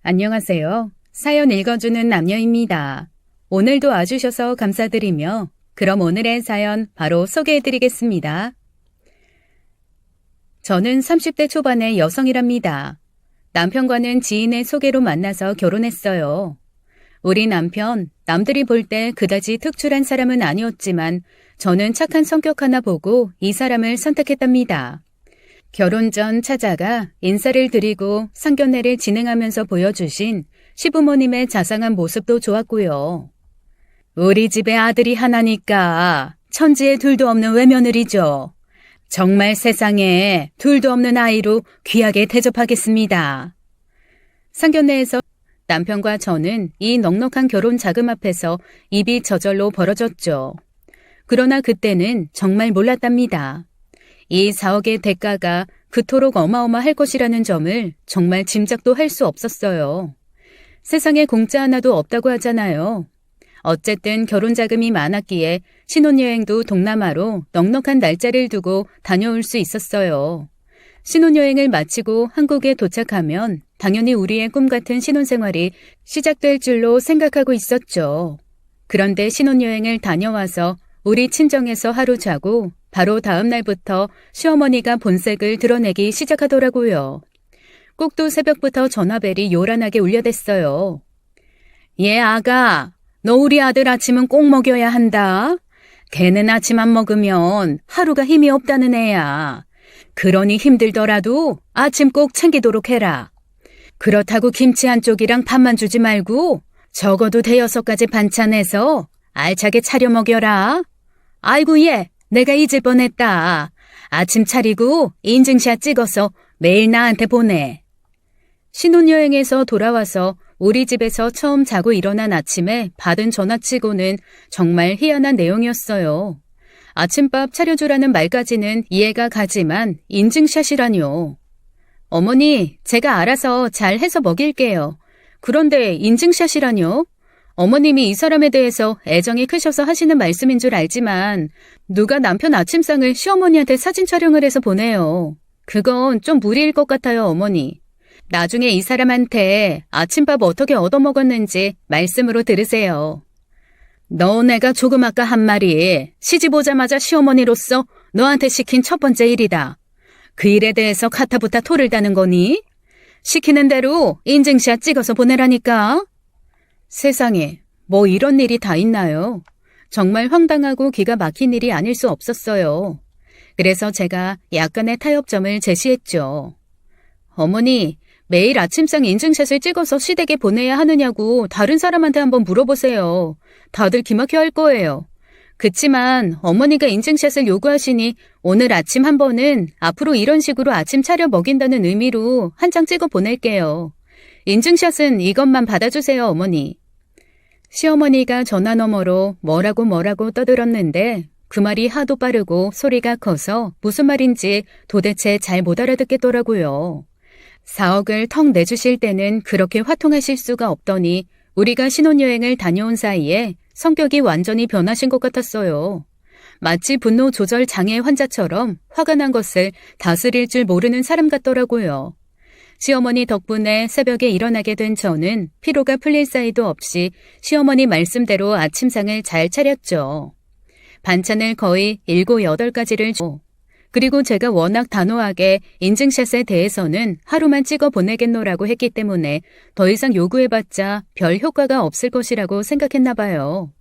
안녕하세요. 사연 읽어주는 남녀입니다. 오늘도 와주셔서 감사드리며 그럼 오늘의 사연 바로 소개해드리겠습니다. 저는 30대 초반의 여성이랍니다. 남편과는 지인의 소개로 만나서 결혼했어요. 우리 남편, 남들이 볼 때 그다지 특출한 사람은 아니었지만 저는 착한 성격 하나 보고 이 사람을 선택했답니다. 결혼 전 찾아가 인사를 드리고 상견례를 진행하면서 보여주신 시부모님의 자상한 모습도 좋았고요. 우리 집에 아들이 하나니까 천지에 둘도 없는 외며느리죠. 정말 세상에 둘도 없는 아이로 귀하게 대접하겠습니다. 상견례에서 남편과 저는 이 넉넉한 결혼 자금 앞에서 입이 저절로 벌어졌죠. 그러나 그때는 정말 몰랐답니다. 이 4억의 대가가 그토록 어마어마할 것이라는 점을 정말 짐작도 할 수 없었어요. 세상에 공짜 하나도 없다고 하잖아요. 어쨌든 결혼 자금이 많았기에 신혼여행도 동남아로 넉넉한 날짜를 두고 다녀올 수 있었어요. 신혼여행을 마치고 한국에 도착하면 당연히 우리의 꿈 같은 신혼생활이 시작될 줄로 생각하고 있었죠. 그런데 신혼여행을 다녀와서 우리 친정에서 하루 자고 바로 다음 날부터 시어머니가 본색을 드러내기 시작하더라고요. 꼭두 새벽부터 전화벨이 요란하게 울려댔어요. 얘 아가, 너 우리 아들 아침은 꼭 먹여야 한다. 걔는 아침 안 먹으면 하루가 힘이 없다는 애야. 그러니 힘들더라도 아침 꼭 챙기도록 해라. 그렇다고 김치 한 쪽이랑 밥만 주지 말고 적어도 5-6가지 반찬해서 알차게 차려 먹여라. 아이고 얘, 내가 잊을 뻔했다. 아침 차리고 인증샷 찍어서 매일 나한테 보내. 신혼여행에서 돌아와서 우리 집에서 처음 자고 일어난 아침에 받은 전화치고는 정말 희한한 내용이었어요. 아침밥 차려주라는 말까지는 이해가 가지만 인증샷이라뇨. 어머니, 제가 알아서 잘 해서 먹일게요. 그런데 인증샷이라뇨? 어머님이 이 사람에 대해서 애정이 크셔서 하시는 말씀인 줄 알지만 누가 남편 아침상을 시어머니한테 사진 촬영을 해서 보내요. 그건 좀 무리일 것 같아요, 어머니. 나중에 이 사람한테 아침밥 어떻게 얻어먹었는지 말씀으로 들으세요. 너네가 조금 아까 한 말이 시집 오자마자 시어머니로서 너한테 시킨 첫 번째 일이다. 그 일에 대해서 가타부타 토를 다는 거니? 시키는 대로 인증샷 찍어서 보내라니까. 세상에, 뭐 이런 일이 다 있나요? 정말 황당하고 기가 막힌 일이 아닐 수 없었어요. 그래서 제가 약간의 타협점을 제시했죠. 어머니, 매일 아침상 인증샷을 찍어서 시댁에 보내야 하느냐고 다른 사람한테 한번 물어보세요. 다들 기막혀 할 거예요. 그치만 어머니가 인증샷을 요구하시니 오늘 아침 한 번은 앞으로 이런 식으로 아침 차려 먹인다는 의미로 한 장 찍어 보낼게요. 인증샷은 이것만 받아주세요, 어머니. 시어머니가 전화 너머로 뭐라고 떠들었는데 그 말이 하도 빠르고 소리가 커서 무슨 말인지 도대체 잘 못 알아듣겠더라고요. 4억을 턱 내주실 때는 그렇게 화통하실 수가 없더니 우리가 신혼여행을 다녀온 사이에 성격이 완전히 변하신 것 같았어요. 마치 분노 조절 장애 환자처럼 화가 난 것을 다스릴 줄 모르는 사람 같더라고요. 시어머니 덕분에 새벽에 일어나게 된 저는 피로가 풀릴 사이도 없이 시어머니 말씀대로 아침상을 잘 차렸죠. 반찬을 거의 7-8가지를 줘. 그리고 제가 워낙 단호하게 인증샷에 대해서는 하루만 찍어 보내겠노라고 했기 때문에 더 이상 요구해봤자 별 효과가 없을 것이라고 생각했나 봐요.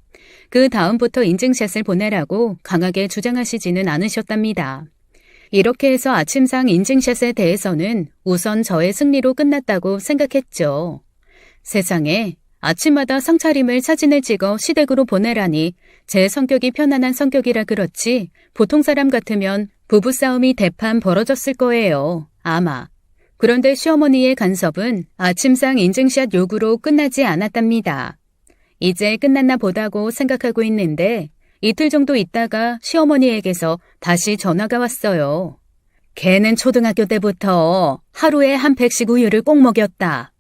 그 다음부터 인증샷을 보내라고 강하게 주장하시지는 않으셨답니다. 이렇게 해서 아침상 인증샷에 대해서는 우선 저의 승리로 끝났다고 생각했죠. 세상에 아침마다 상차림을 사진을 찍어 시댁으로 보내라니 제 성격이 편안한 성격이라 그렇지 보통 사람 같으면 부부싸움이 대판 벌어졌을 거예요. 아마. 그런데 시어머니의 간섭은 아침상 인증샷 요구로 끝나지 않았답니다. 이제 끝났나 보다고 생각하고 있는데 이틀 정도 있다가 시어머니에게서 다시 전화가 왔어요. 걔는 초등학교 때부터 하루에 한 팩씩 우유를 꼭 먹였다.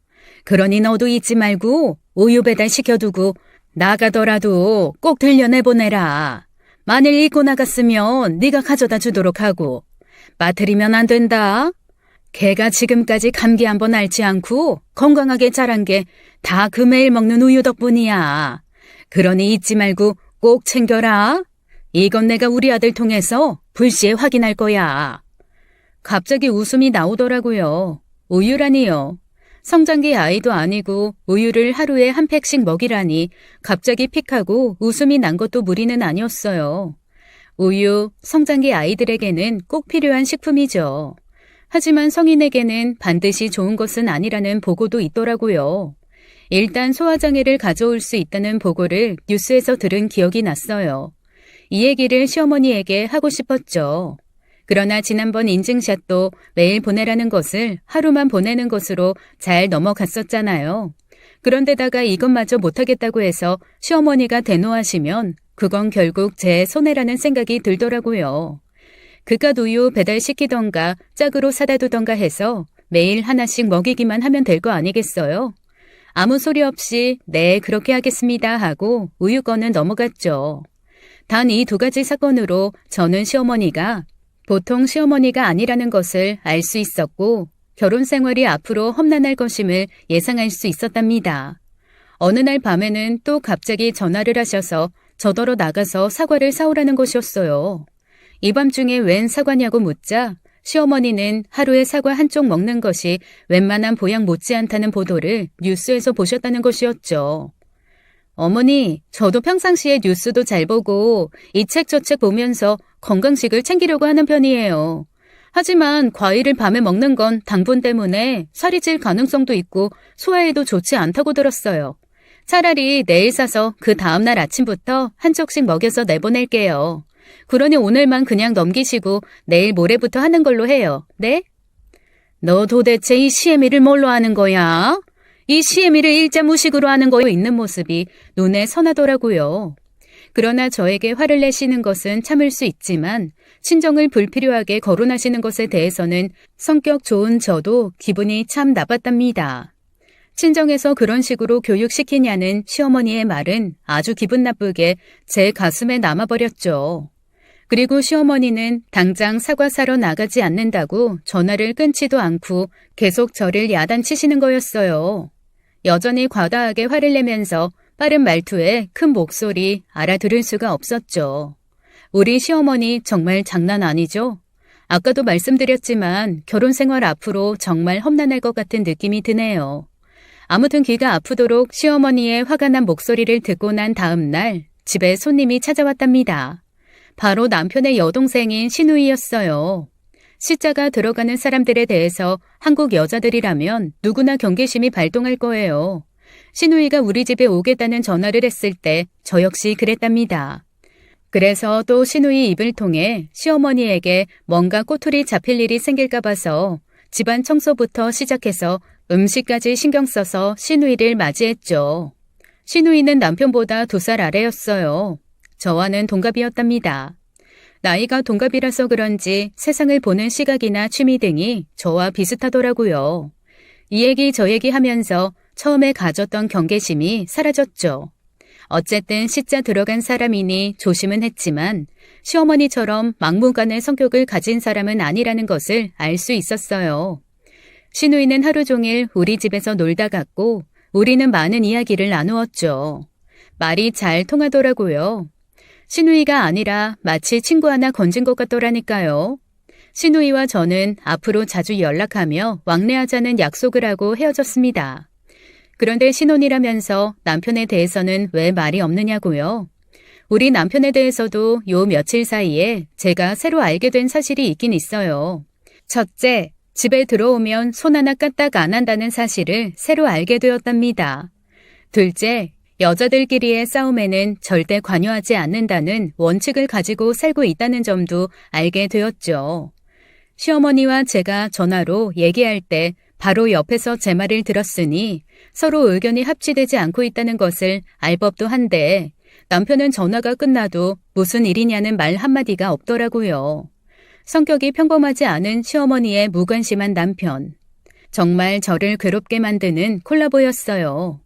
그러니 너도 잊지 말고 우유 배달 시켜두고 나가더라도 꼭 들려내보내라. 만일 잊고 나갔으면 네가 가져다 주도록 하고 빠뜨리면 안 된다. 걔가 지금까지 감기 한 번 앓지 않고 건강하게 자란 게 다 그 매일 먹는 우유 덕분이야. 그러니 잊지 말고 꼭 챙겨라. 이건 내가 우리 아들 통해서 불시에 확인할 거야. 갑자기 웃음이 나오더라고요. 우유라니요. 성장기 아이도 아니고 우유를 하루에 한 팩씩 먹이라니 갑자기 픽하고 웃음이 난 것도 무리는 아니었어요. 우유, 성장기 아이들에게는 꼭 필요한 식품이죠. 하지만 성인에게는 반드시 좋은 것은 아니라는 보고도 있더라고요. 일단 소화장애를 가져올 수 있다는 보고를 뉴스에서 들은 기억이 났어요. 이 얘기를 시어머니에게 하고 싶었죠. 그러나 지난번 인증샷도 매일 보내라는 것을 하루만 보내는 것으로 잘 넘어갔었잖아요. 그런데다가 이것마저 못하겠다고 해서 시어머니가 대노하시면 그건 결국 제 손해라는 생각이 들더라고요. 그깟 우유 배달시키던가 짝으로 사다 두던가 해서 매일 하나씩 먹이기만 하면 될 거 아니겠어요? 아무 소리 없이 네 그렇게 하겠습니다 하고 우유건은 넘어갔죠. 단 이 두 가지 사건으로 저는 시어머니가 보통 시어머니가 아니라는 것을 알 수 있었고 결혼 생활이 앞으로 험난할 것임을 예상할 수 있었답니다. 어느 날 밤에는 또 갑자기 전화를 하셔서 저더러 나가서 사과를 사오라는 것이었어요. 이 밤중에 웬 사과냐고 묻자 시어머니는 하루에 사과 한쪽 먹는 것이 웬만한 보약 못지않다는 보도를 뉴스에서 보셨다는 것이었죠. 어머니, 저도 평상시에 뉴스도 잘 보고 이 책 저 책 보면서 건강식을 챙기려고 하는 편이에요. 하지만 과일을 밤에 먹는 건 당분 때문에 살이 찔 가능성도 있고 소화에도 좋지 않다고 들었어요. 차라리 내일 사서 그 다음날 아침부터 한 쪽씩 먹여서 내보낼게요. 그러니 오늘만 그냥 넘기시고 내일 모레부터 하는 걸로 해요. 네? 너 도대체 이 시애미를 뭘로 하는 거야? 이 시애미를 일자무식으로 하는 거에 있는 모습이 눈에 선하더라고요. 그러나 저에게 화를 내시는 것은 참을 수 있지만 친정을 불필요하게 거론하시는 것에 대해서는 성격 좋은 저도 기분이 참 나빴답니다. 친정에서 그런 식으로 교육시키냐는 시어머니의 말은 아주 기분 나쁘게 제 가슴에 남아버렸죠. 그리고 시어머니는 당장 사과 사러 나가지 않는다고 전화를 끊지도 않고 계속 저를 야단치시는 거였어요. 여전히 과다하게 화를 내면서 빠른 말투에 큰 목소리 알아들을 수가 없었죠. 우리 시어머니 정말 장난 아니죠? 아까도 말씀드렸지만 결혼 생활 앞으로 정말 험난할 것 같은 느낌이 드네요. 아무튼 귀가 아프도록 시어머니의 화가 난 목소리를 듣고 난 다음 날 집에 손님이 찾아왔답니다. 바로 남편의 여동생인 시누이였어요. 시자가 들어가는 사람들에 대해서 한국 여자들이라면 누구나 경계심이 발동할 거예요. 시누이가 우리 집에 오겠다는 전화를 했을 때 저 역시 그랬답니다. 그래서 또 시누이 입을 통해 시어머니에게 뭔가 꼬투리 잡힐 일이 생길까 봐서 집안 청소부터 시작해서 음식까지 신경 써서 시누이를 맞이했죠. 시누이는 남편보다 2살 아래였어요. 저와는 동갑이었답니다. 나이가 동갑이라서 그런지 세상을 보는 시각이나 취미 등이 저와 비슷하더라고요. 이 얘기 저 얘기 하면서 처음에 가졌던 경계심이 사라졌죠. 어쨌든 시자 들어간 사람이니 조심은 했지만 시어머니처럼 막무가내 성격을 가진 사람은 아니라는 것을 알 수 있었어요. 시누이는 하루 종일 우리 집에서 놀다 갔고 우리는 많은 이야기를 나누었죠. 말이 잘 통하더라고요. 시누이가 아니라 마치 친구 하나 건진 것 같더라니까요. 시누이와 저는 앞으로 자주 연락하며 왕래하자는 약속을 하고 헤어졌습니다. 그런데 신혼이라면서 남편에 대해서는 왜 말이 없느냐고요? 우리 남편에 대해서도 요 며칠 사이에 제가 새로 알게 된 사실이 있긴 있어요. 첫째, 집에 들어오면 손 하나 까딱 안 한다는 사실을 새로 알게 되었답니다. 둘째, 여자들끼리의 싸움에는 절대 관여하지 않는다는 원칙을 가지고 살고 있다는 점도 알게 되었죠. 시어머니와 제가 전화로 얘기할 때 바로 옆에서 제 말을 들었으니 서로 의견이 합치되지 않고 있다는 것을 알 법도 한데 남편은 전화가 끝나도 무슨 일이냐는 말 한마디가 없더라고요. 성격이 평범하지 않은 시어머니의 무관심한 남편. 정말 저를 괴롭게 만드는 콜라보였어요.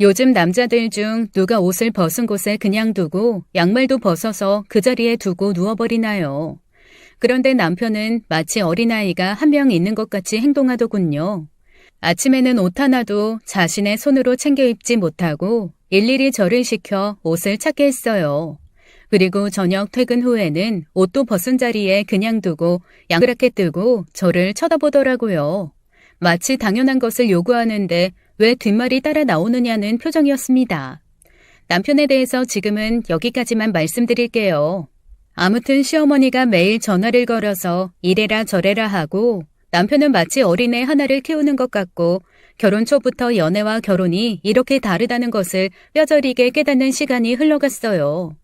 요즘 남자들 중 누가 옷을 벗은 곳에 그냥 두고 양말도 벗어서 그 자리에 두고 누워버리나요? 그런데 남편은 마치 어린아이가 한 명 있는 것 같이 행동하더군요. 아침에는 옷 하나도 자신의 손으로 챙겨 입지 못하고 일일이 저를 시켜 옷을 찾게 했어요. 그리고 저녁 퇴근 후에는 옷도 벗은 자리에 그냥 두고 양그랗게 뜨고 저를 쳐다보더라고요. 마치 당연한 것을 요구하는데 왜 뒷말이 따라 나오느냐는 표정이었습니다. 남편에 대해서 지금은 여기까지만 말씀드릴게요. 아무튼 시어머니가 매일 전화를 걸어서 이래라 저래라 하고 남편은 마치 어린애 하나를 키우는 것 같고 결혼 초부터 연애와 결혼이 이렇게 다르다는 것을 뼈저리게 깨닫는 시간이 흘러갔어요.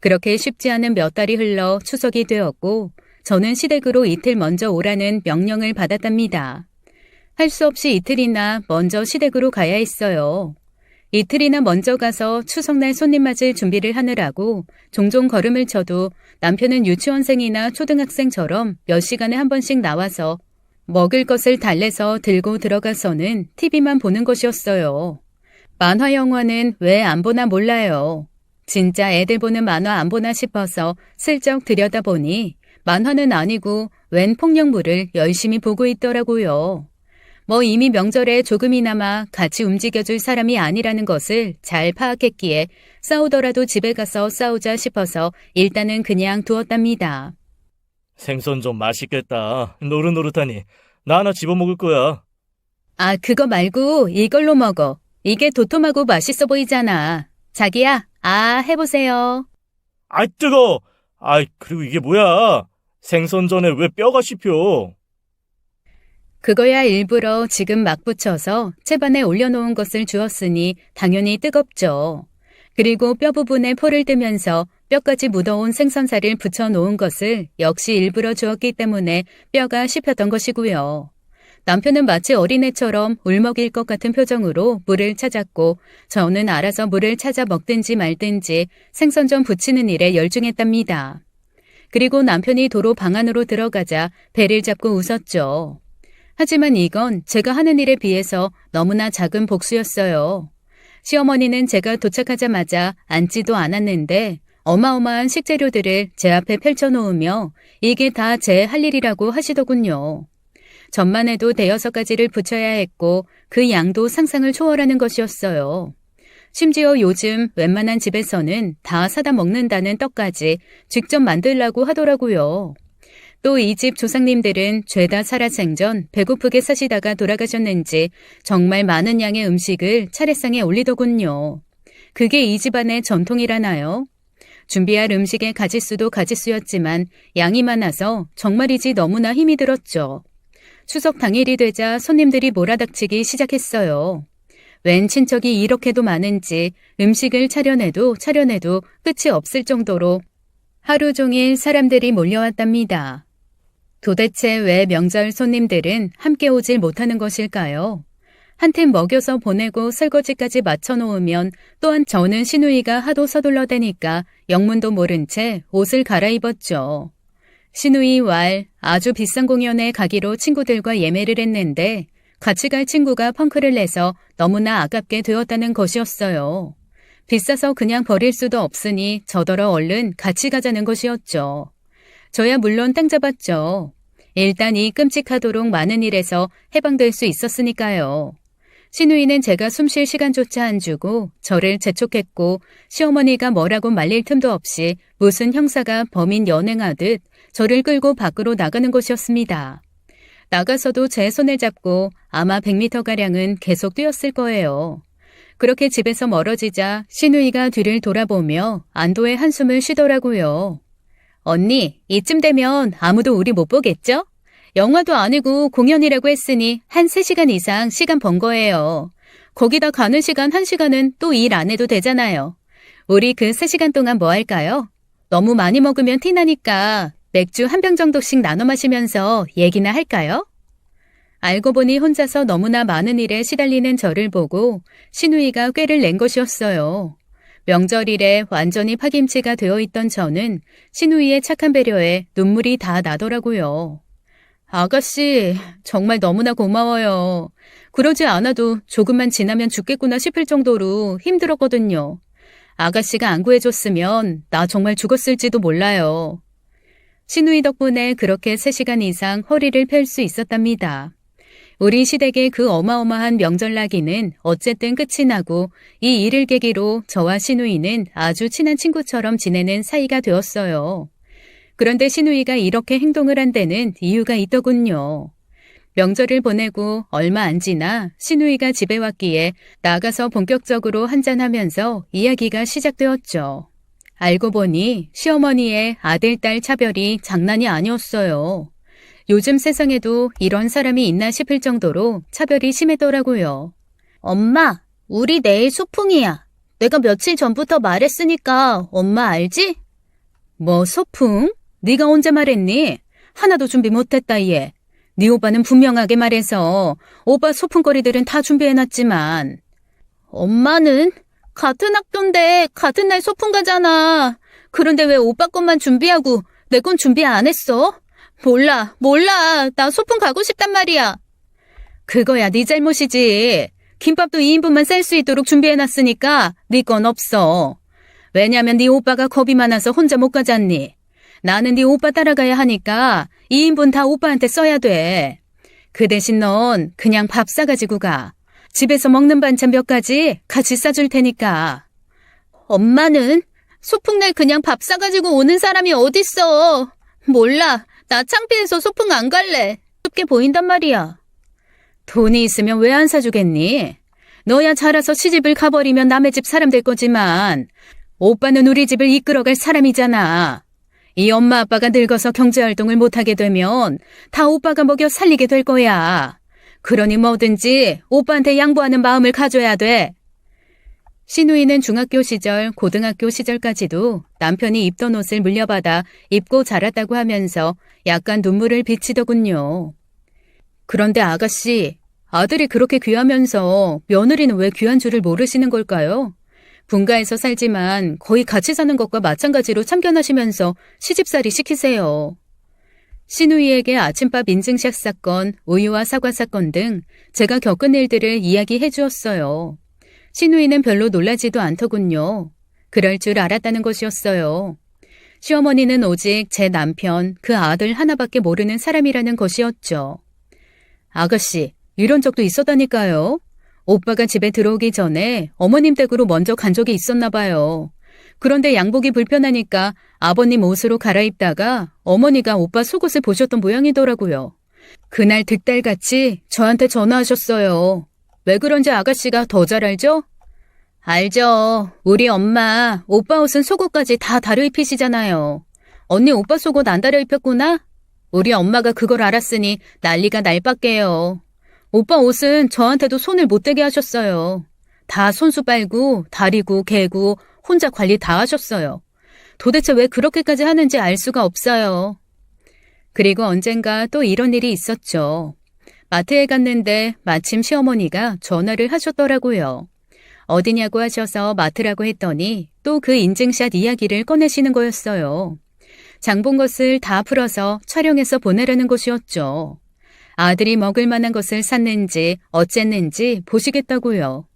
그렇게 쉽지 않은 몇 달이 흘러 추석이 되었고 저는 시댁으로 이틀 먼저 오라는 명령을 받았답니다. 할 수 없이 이틀이나 먼저 시댁으로 가야 했어요. 이틀이나 먼저 가서 추석날 손님 맞을 준비를 하느라고 종종 걸음을 쳐도 남편은 유치원생이나 초등학생처럼 몇 시간에 한 번씩 나와서 먹을 것을 달래서 들고 들어가서는 TV만 보는 것이었어요. 만화 영화는 왜 안 보나 몰라요. 진짜 애들 보는 만화 안 보나 싶어서 슬쩍 들여다보니 만화는 아니고 웬 폭력물을 열심히 보고 있더라고요. 뭐 이미 명절에 조금이나마 같이 움직여줄 사람이 아니라는 것을 잘 파악했기에 싸우더라도 집에 가서 싸우자 싶어서 일단은 그냥 두었답니다. 생선 좀 맛있겠다. 노릇노릇하니. 나 하나 집어먹을 거야. 아, 그거 말고 이걸로 먹어. 이게 도톰하고 맛있어 보이잖아. 자기야, 해보세요. 아이, 뜨거워. 아이, 그리고 이게 뭐야. 생선전에 왜 뼈가 씹혀. 그거야 일부러 지금 막 붙여서 채반에 올려놓은 것을 주었으니 당연히 뜨겁죠. 그리고 뼈 부분에 포를 뜨면서 뼈까지 묻어온 생선살을 붙여놓은 것을 역시 일부러 주었기 때문에 뼈가 씹혔던 것이고요. 남편은 마치 어린애처럼 울먹일 것 같은 표정으로 물을 찾았고 저는 알아서 물을 찾아 먹든지 말든지 생선전 부치는 일에 열중했답니다. 그리고 남편이 도로 방 안으로 들어가자 배를 잡고 웃었죠. 하지만 이건 제가 하는 일에 비해서 너무나 작은 복수였어요. 시어머니는 제가 도착하자마자 앉지도 않았는데 어마어마한 식재료들을 제 앞에 펼쳐놓으며 이게 다 제 할 일이라고 하시더군요. 전만 해도 5-6가지를 부쳐야 했고 그 양도 상상을 초월하는 것이었어요. 심지어 요즘 웬만한 집에서는 다 사다 먹는다는 떡까지 직접 만들라고 하더라고요. 또 이 집 조상님들은 죄다 살아생전 배고프게 사시다가 돌아가셨는지 정말 많은 양의 음식을 차례상에 올리더군요. 그게 이 집안의 전통이라나요? 준비할 음식의 가짓수도 가짓수였지만 양이 많아서 정말이지 너무나 힘이 들었죠. 추석 당일이 되자 손님들이 몰아닥치기 시작했어요. 웬 친척이 이렇게도 많은지 음식을 차려내도 끝이 없을 정도로 하루 종일 사람들이 몰려왔답니다. 도대체 왜 명절 손님들은 함께 오질 못하는 것일까요? 한 팀 먹여서 보내고 설거지까지 맞춰놓으면 또한 저는 시누이가 하도 서둘러대니까 영문도 모른 채 옷을 갈아입었죠. 시누이 왈 아주 비싼 공연에 가기로 친구들과 예매를 했는데 같이 갈 친구가 펑크를 내서 너무나 아깝게 되었다는 것이었어요. 비싸서 그냥 버릴 수도 없으니 저더러 얼른 같이 가자는 것이었죠. 저야 물론 땅 잡았죠. 일단 이 끔찍하도록 많은 일에서 해방될 수 있었으니까요. 시누이는 제가 숨 쉴 시간조차 안 주고 저를 재촉했고 시어머니가 뭐라고 말릴 틈도 없이 무슨 형사가 범인 연행하듯 저를 끌고 밖으로 나가는 것이었습니다. 나가서도 제 손을 잡고 아마 100m가량은 계속 뛰었을 거예요. 그렇게 집에서 멀어지자 시누이가 뒤를 돌아보며 안도의 한숨을 쉬더라고요. 언니, 이쯤 되면 아무도 우리 못 보겠죠? 영화도 아니고 공연이라고 했으니 한 3시간 이상 시간 번 거예요. 거기다 가는 시간 1시간은 또 일 안 해도 되잖아요. 우리 그 3시간 동안 뭐 할까요? 너무 많이 먹으면 티나니까 맥주 한 병 정도씩 나눠 마시면서 얘기나 할까요? 알고 보니 혼자서 너무나 많은 일에 시달리는 저를 보고 시누이가 꾀를 낸 것이었어요. 명절일에 완전히 파김치가 되어 있던 저는 시누이의 착한 배려에 눈물이 다 나더라고요. 아가씨, 정말 너무나 고마워요. 그러지 않아도 조금만 지나면 죽겠구나 싶을 정도로 힘들었거든요. 아가씨가 안 구해줬으면 나 정말 죽었을지도 몰라요. 신우이 덕분에 그렇게 3시간 이상 허리를 펼 수 있었답니다. 우리 시댁의 그 어마어마한 명절나기는 어쨌든 끝이 나고 이 일을 계기로 저와 신우이는 아주 친한 친구처럼 지내는 사이가 되었어요. 그런데 신우이가 이렇게 행동을 한 데는 이유가 있더군요. 명절을 보내고 얼마 안 지나 신우이가 집에 왔기에 나가서 본격적으로 한잔하면서 이야기가 시작되었죠. 알고 보니 시어머니의 아들, 딸 차별이 장난이 아니었어요. 요즘 세상에도 이런 사람이 있나 싶을 정도로 차별이 심했더라고요. 엄마, 우리 내일 소풍이야. 내가 며칠 전부터 말했으니까 엄마 알지? 뭐 소풍? 네가 언제 말했니? 하나도 준비 못했다 얘. 네 오빠는 분명하게 말해서 오빠 소풍거리들은 다 준비해놨지만. 엄마는 같은 학교인데 같은 날 소풍 가잖아. 그런데 왜 오빠 것만 준비하고 내 건 준비 안 했어? 몰라. 나 소풍 가고 싶단 말이야. 그거야 네 잘못이지. 김밥도 2인분만 쌀 수 있도록 준비해놨으니까 네 건 없어. 왜냐면 네 오빠가 겁이 많아서 혼자 못 가잖니. 나는 네 오빠 따라가야 하니까 2인분 다 오빠한테 써야 돼. 그 대신 넌 그냥 밥 싸가지고 가. 집에서 먹는 반찬 몇 가지 같이 싸줄 테니까. 엄마는 소풍날 그냥 밥 싸가지고 오는 사람이 어딨어. 몰라. 나 창피해서 소풍 안 갈래. 춥게 보인단 말이야. 돈이 있으면 왜 안 사주겠니? 너야 자라서 시집을 가버리면 남의 집 사람 될 거지만 오빠는 우리 집을 이끌어갈 사람이잖아. 이 엄마 아빠가 늙어서 경제활동을 못하게 되면 다 오빠가 먹여 살리게 될 거야. 그러니 뭐든지 오빠한테 양보하는 마음을 가져야 돼. 신우이는 중학교 시절, 고등학교 시절까지도 남편이 입던 옷을 물려받아 입고 자랐다고 하면서 약간 눈물을 비치더군요. 그런데 아가씨, 아들이 그렇게 귀하면서 며느리는 왜 귀한 줄을 모르시는 걸까요? 분가에서 살지만 거의 같이 사는 것과 마찬가지로 참견하시면서 시집살이 시키세요. 신우이에게 아침밥 인증샷 사건, 우유와 사과 사건 등 제가 겪은 일들을 이야기해 주었어요. 신우이는 별로 놀라지도 않더군요. 그럴 줄 알았다는 것이었어요. 시어머니는 오직 제 남편, 그 아들 하나밖에 모르는 사람이라는 것이었죠. 아가씨, 이런 적도 있었다니까요. 오빠가 집에 들어오기 전에 어머님 댁으로 먼저 간 적이 있었나 봐요. 그런데 양복이 불편하니까 아버님 옷으로 갈아입다가 어머니가 오빠 속옷을 보셨던 모양이더라고요. 그날 득달같이 저한테 전화하셨어요. 왜 그런지 아가씨가 더 잘 알죠? 알죠. 우리 엄마 오빠 옷은 속옷까지 다 다려 입히시잖아요. 언니 오빠 속옷 안 다려 입혔구나? 우리 엄마가 그걸 알았으니 난리가 날 밖에요. 오빠 옷은 저한테도 손을 못 대게 하셨어요. 다 손수 빨고 다리고 개고 혼자 관리 다 하셨어요. 도대체 왜 그렇게까지 하는지 알 수가 없어요. 그리고 언젠가 또 이런 일이 있었죠. 마트에 갔는데 마침 시어머니가 전화를 하셨더라고요. 어디냐고 하셔서 마트라고 했더니 또 그 인증샷 이야기를 꺼내시는 거였어요. 장본 것을 다 풀어서 촬영해서 보내라는 것이었죠. 아들이 먹을 만한 것을 샀는지 어쨌는지 보시겠다고요.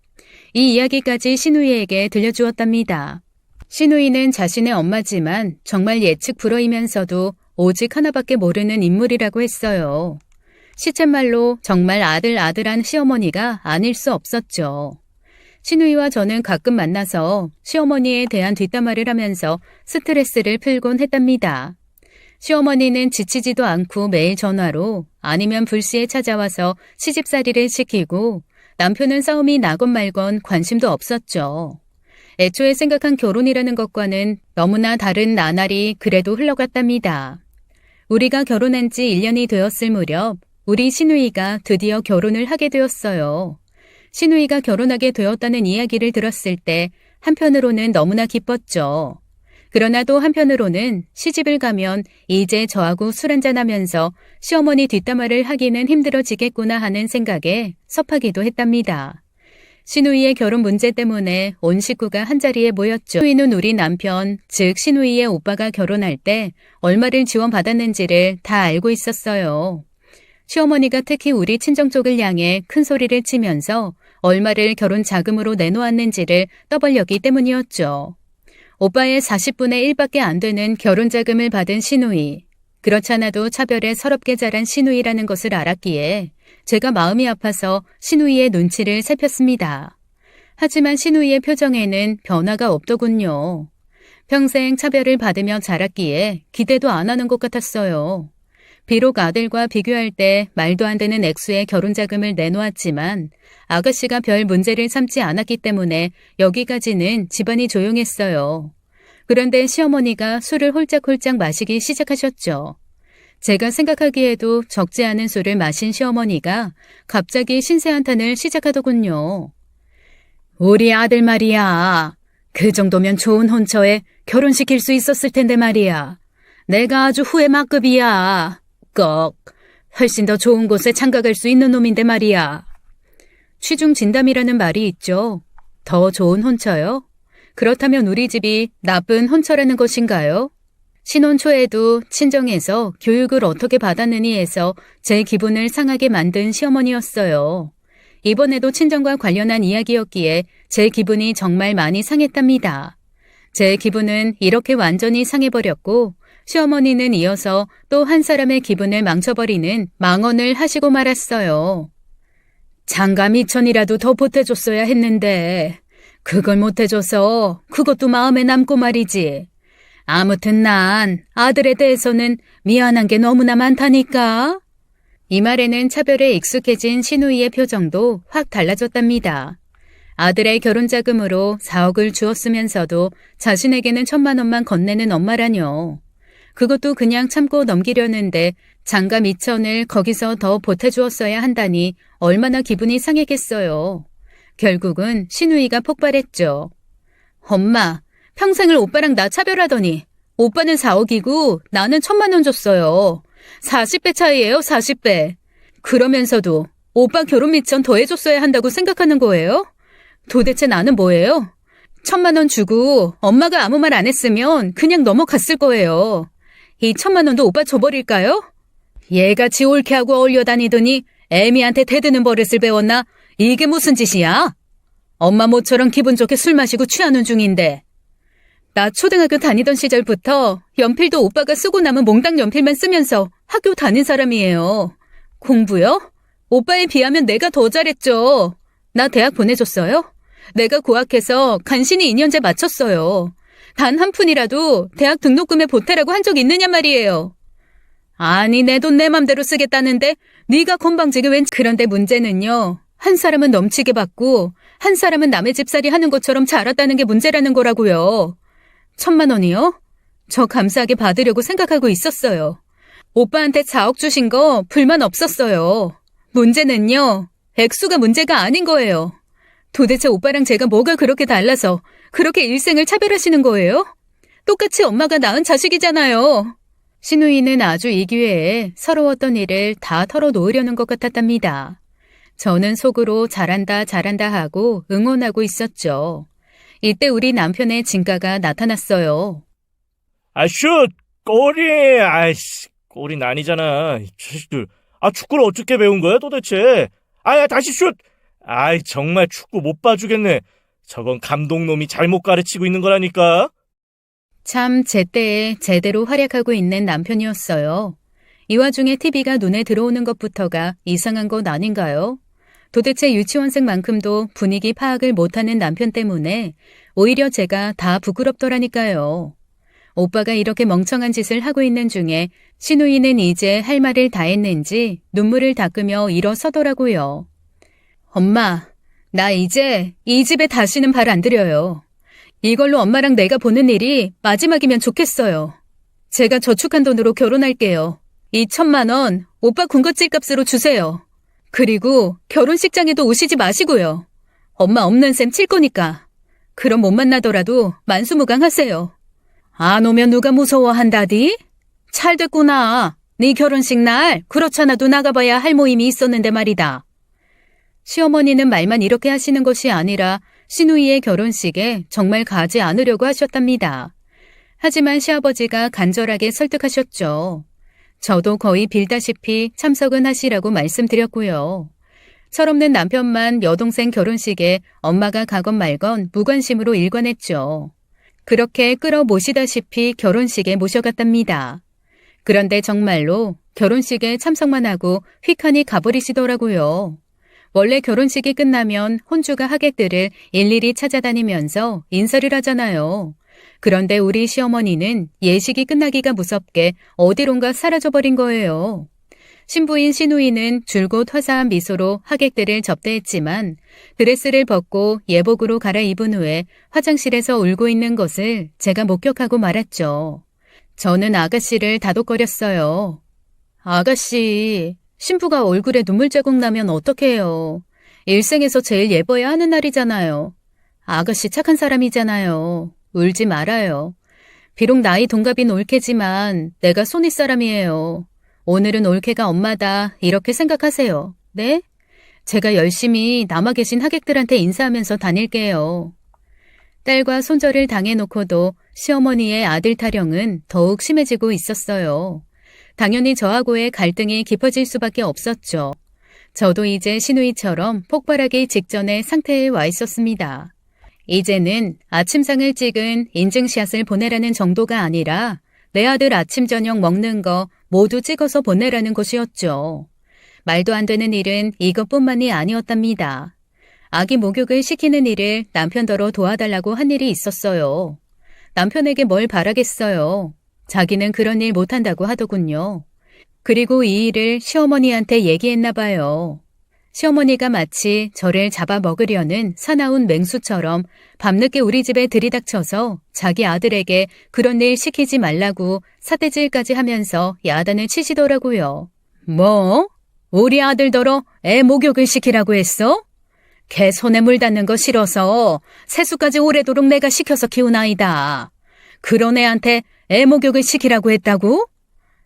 이 이야기까지 신우이에게 들려주었답니다. 신우이는 자신의 엄마지만 정말 예측 불허이면서도 오직 하나밖에 모르는 인물이라고 했어요. 시쳇말로 정말 아들한 시어머니가 아닐 수 없었죠. 신우이와 저는 가끔 만나서 시어머니에 대한 뒷담화를 하면서 스트레스를 풀곤 했답니다. 시어머니는 지치지도 않고 매일 전화로 아니면 불시에 찾아와서 시집살이를 시키고 남편은 싸움이 나건 말건 관심도 없었죠. 애초에 생각한 결혼이라는 것과는 너무나 다른 나날이 그래도 흘러갔답니다. 우리가 결혼한 지 1년이 되었을 무렵 우리 신우이가 드디어 결혼을 하게 되었어요. 신우이가 결혼하게 되었다는 이야기를 들었을 때 한편으로는 너무나 기뻤죠. 그러나 또 한편으로는 시집을 가면 이제 저하고 술 한잔하면서 시어머니 뒷담화를 하기는 힘들어지겠구나 하는 생각에 섭하기도 했답니다. 신우이의 결혼 문제 때문에 온 식구가 한자리에 모였죠. 신우이는 우리 남편, 즉 신우이의 오빠가 결혼할 때 얼마를 지원받았는지를 다 알고 있었어요. 시어머니가 특히 우리 친정 쪽을 향해 큰 소리를 치면서 얼마를 결혼 자금으로 내놓았는지를 떠벌렸기 때문이었죠. 오빠의 40분의 1밖에 안 되는 결혼 자금을 받은 신우이. 그렇잖아도 차별에 서럽게 자란 시누이라는 것을 알았기에 제가 마음이 아파서 시누이의 눈치를 살폈습니다. 하지만 시누이의 표정에는 변화가 없더군요. 평생 차별을 받으며 자랐기에 기대도 안 하는 것 같았어요. 비록 아들과 비교할 때 말도 안 되는 액수의 결혼 자금을 내놓았지만 아가씨가 별 문제를 삼지 않았기 때문에 여기까지는 집안이 조용했어요. 그런데 시어머니가 술을 홀짝홀짝 마시기 시작하셨죠. 제가 생각하기에도 적지 않은 술을 마신 시어머니가 갑자기 신세 한탄을 시작하더군요. 우리 아들 말이야. 그 정도면 좋은 혼처에 결혼시킬 수 있었을 텐데 말이야. 내가 아주 후회 막급이야. 꺽. 훨씬 더 좋은 곳에 장가갈 수 있는 놈인데 말이야. 취중 진담이라는 말이 있죠. 더 좋은 혼처요? 그렇다면 우리 집이 나쁜 혼처라는 것인가요? 신혼 초에도 친정에서 교육을 어떻게 받았느니 해서 제 기분을 상하게 만든 시어머니였어요. 이번에도 친정과 관련한 이야기였기에 제 기분이 정말 많이 상했답니다. 제 기분은 이렇게 완전히 상해버렸고 시어머니는 이어서 또 한 사람의 기분을 망쳐버리는 망언을 하시고 말았어요. 장가 미천이라도 더 보태줬어야 했는데 그걸 못해줘서 그것도 마음에 남고 말이지. 아무튼 난 아들에 대해서는 미안한 게 너무나 많다니까. 이 말에는 차별에 익숙해진 시누이의 표정도 확 달라졌답니다. 아들의 결혼자금으로 4억을 주었으면서도 자신에게는 1,000만 원만 건네는 엄마라뇨. 그것도 그냥 참고 넘기려는데 장가 미천을 거기서 더 보태주었어야 한다니 얼마나 기분이 상했겠어요. 결국은 시누이가 폭발했죠. 엄마, 평생을 오빠랑 나 차별하더니 오빠는 4억이고 나는 1,000만 원 줬어요. 40배 차이예요, 40배. 그러면서도 오빠 결혼 미천 더 해줬어야 한다고 생각하는 거예요? 도대체 나는 뭐예요? 1,000만 원 주고 엄마가 아무 말 안 했으면 그냥 넘어갔을 거예요. 이 1,000만 원도 오빠 줘버릴까요? 얘같이 옳게 하고 어울려 다니더니 애미한테 대드는 버릇을 배웠나? 이게 무슨 짓이야? 엄마 모처럼 기분 좋게 술 마시고 취하는 중인데. 나 초등학교 다니던 시절부터 연필도 오빠가 쓰고 남은 몽땅 연필만 쓰면서 학교 다닌 사람이에요. 공부요? 오빠에 비하면 내가 더 잘했죠. 나 대학 보내줬어요? 내가 고학해서 간신히 2년제 마쳤어요. 단 한 푼이라도 대학 등록금에 보태라고 한 적 있느냐 말이에요. 아니 내 돈 내 맘대로 쓰겠다는데 네가 건방지게 웬. 그런데 문제는요. 한 사람은 넘치게 받고 한 사람은 남의 집살이 하는 것처럼 자랐다는 게 문제라는 거라고요. 1,000만 원이요? 저 감사하게 받으려고 생각하고 있었어요. 오빠한테 4억 주신 거 불만 없었어요. 문제는요. 액수가 문제가 아닌 거예요. 도대체 오빠랑 제가 뭐가 그렇게 달라서 그렇게 일생을 차별하시는 거예요? 똑같이 엄마가 낳은 자식이잖아요. 시누이는 아주 이 기회에 서러웠던 일을 다 털어놓으려는 것 같았답니다. 저는 속으로 잘한다 잘한다 하고 응원하고 있었죠. 이때 우리 남편의 진가가 나타났어요. 슛! 골이! 아이씨, 골이 아니잖아. 이 자식들. 축구를 어떻게 배운 거야 도대체? 다시 슛! 정말 축구 못 봐주겠네. 저건 감독놈이 잘못 가르치고 있는 거라니까. 참 제때에 제대로 활약하고 있는 남편이었어요. 이 와중에 TV가 눈에 들어오는 것부터가 이상한 것 아닌가요? 도대체 유치원생만큼도 분위기 파악을 못하는 남편 때문에 오히려 제가 다 부끄럽더라니까요. 오빠가 이렇게 멍청한 짓을 하고 있는 중에 시누이는 이제 할 말을 다 했는지 눈물을 닦으며 일어서더라고요. 엄마, 나 이제 이 집에 다시는 발 안 들여요. 이걸로 엄마랑 내가 보는 일이 마지막이면 좋겠어요. 제가 저축한 돈으로 결혼할게요. 2,000만 원 오빠 군것질 값으로 주세요. 그리고 결혼식장에도 오시지 마시고요. 엄마 없는 셈 칠 거니까. 그럼 못 만나더라도 만수무강하세요. 안 오면 누가 무서워한다디? 찰됐구나. 네 결혼식 날 그렇잖아도 나가봐야 할 모임이 있었는데 말이다. 시어머니는 말만 이렇게 하시는 것이 아니라 시누이의 결혼식에 정말 가지 않으려고 하셨답니다. 하지만 시아버지가 간절하게 설득하셨죠. 저도 거의 빌다시피 참석은 하시라고 말씀드렸고요. 철없는 남편만 여동생 결혼식에 엄마가 가건 말건 무관심으로 일관했죠. 그렇게 끌어모시다시피 결혼식에 모셔갔답니다. 그런데 정말로 결혼식에 참석만 하고 휙하니 가버리시더라고요. 원래 결혼식이 끝나면 혼주가 하객들을 일일이 찾아다니면서 인사를 하잖아요. 그런데 우리 시어머니는 예식이 끝나기가 무섭게 어디론가 사라져버린 거예요. 신부인 시누이는 줄곧 화사한 미소로 하객들을 접대했지만 드레스를 벗고 예복으로 갈아입은 후에 화장실에서 울고 있는 것을 제가 목격하고 말았죠. 저는 아가씨를 다독거렸어요. 아가씨, 신부가 얼굴에 눈물 자국 나면 어떡해요. 일생에서 제일 예뻐야 하는 날이잖아요. 아가씨 착한 사람이잖아요. 울지 말아요. 비록 나이 동갑인 올케지만 내가 손윗 사람이에요. 오늘은 올케가 엄마다 이렇게 생각하세요. 네? 제가 열심히 남아 계신 하객들한테 인사하면서 다닐게요. 딸과 손절을 당해놓고도 시어머니의 아들 타령은 더욱 심해지고 있었어요. 당연히 저하고의 갈등이 깊어질 수밖에 없었죠. 저도 이제 시누이처럼 폭발하기 직전의 상태에 와 있었습니다. 이제는 아침상을 찍은 인증샷을 보내라는 정도가 아니라 내 아들 아침 저녁 먹는 거 모두 찍어서 보내라는 것이었죠. 말도 안 되는 일은 이것뿐만이 아니었답니다. 아기 목욕을 시키는 일을 남편더러 도와달라고 한 일이 있었어요. 남편에게 뭘 바라겠어요. 자기는 그런 일 못한다고 하더군요. 그리고 이 일을 시어머니한테 얘기했나 봐요. 시어머니가 마치 저를 잡아먹으려는 사나운 맹수처럼 밤늦게 우리 집에 들이닥쳐서 자기 아들에게 그런 일 시키지 말라고 사태질까지 하면서 야단을 치시더라고요. 뭐? 우리 아들더러 애 목욕을 시키라고 했어? 걔 손에 물 닿는 거 싫어서 세수까지 오래도록 내가 시켜서 키운 아이다. 그런 애한테 애 목욕을 시키라고 했다고?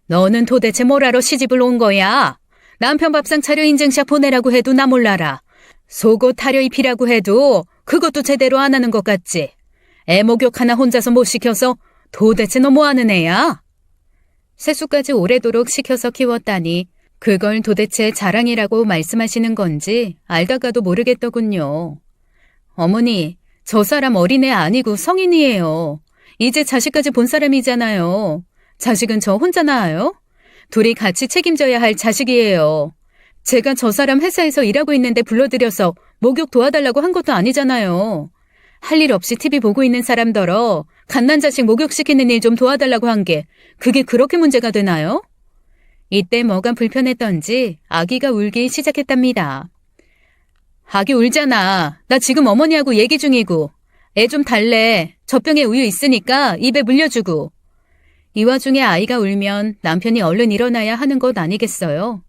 너는 도대체 뭘 하러 시집을 온 거야? 남편 밥상 차려 인증샷 보내라고 해도 나 몰라라. 속옷 타려 입히라고 해도 그것도 제대로 안 하는 것 같지? 애 목욕 하나 혼자서 못 시켜서 도대체 너 뭐 하는 애야? 세수까지 오래도록 시켜서 키웠다니 그걸 도대체 자랑이라고 말씀하시는 건지 알다가도 모르겠더군요. 어머니, 저 사람 어린애 아니고 성인이에요. 이제 자식까지 본 사람이잖아요. 자식은 저 혼자 낳아요? 둘이 같이 책임져야 할 자식이에요. 제가 저 사람 회사에서 일하고 있는데 불러들여서 목욕 도와달라고 한 것도 아니잖아요. 할 일 없이 TV 보고 있는 사람더러 갓난 자식 목욕시키는 일 좀 도와달라고 한 게 그게 그렇게 문제가 되나요? 이때 뭐가 불편했던지 아기가 울기 시작했답니다. 아기 울잖아. 나 지금 어머니하고 얘기 중이고. 애 좀 달래. 젖병에 우유 있으니까 입에 물려주고. 이 와중에 아이가 울면 남편이 얼른 일어나야 하는 것 아니겠어요?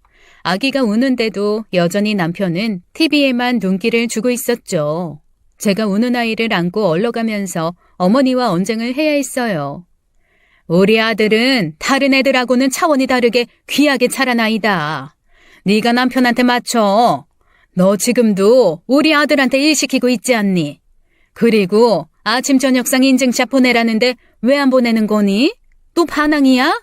아기가 우는데도 여전히 남편은 TV에만 눈길을 주고 있었죠. 제가 우는 아이를 안고 얼러가면서 어머니와 언쟁을 해야 했어요. 우리 아들은 다른 애들하고는 차원이 다르게 귀하게 자란 아이다. 네가 남편한테 맞춰. 너 지금도 우리 아들한테 일 시키고 있지 않니? 그리고 아침 저녁상 인증샷 보내라는데 왜 안 보내는 거니? 또 반항이야?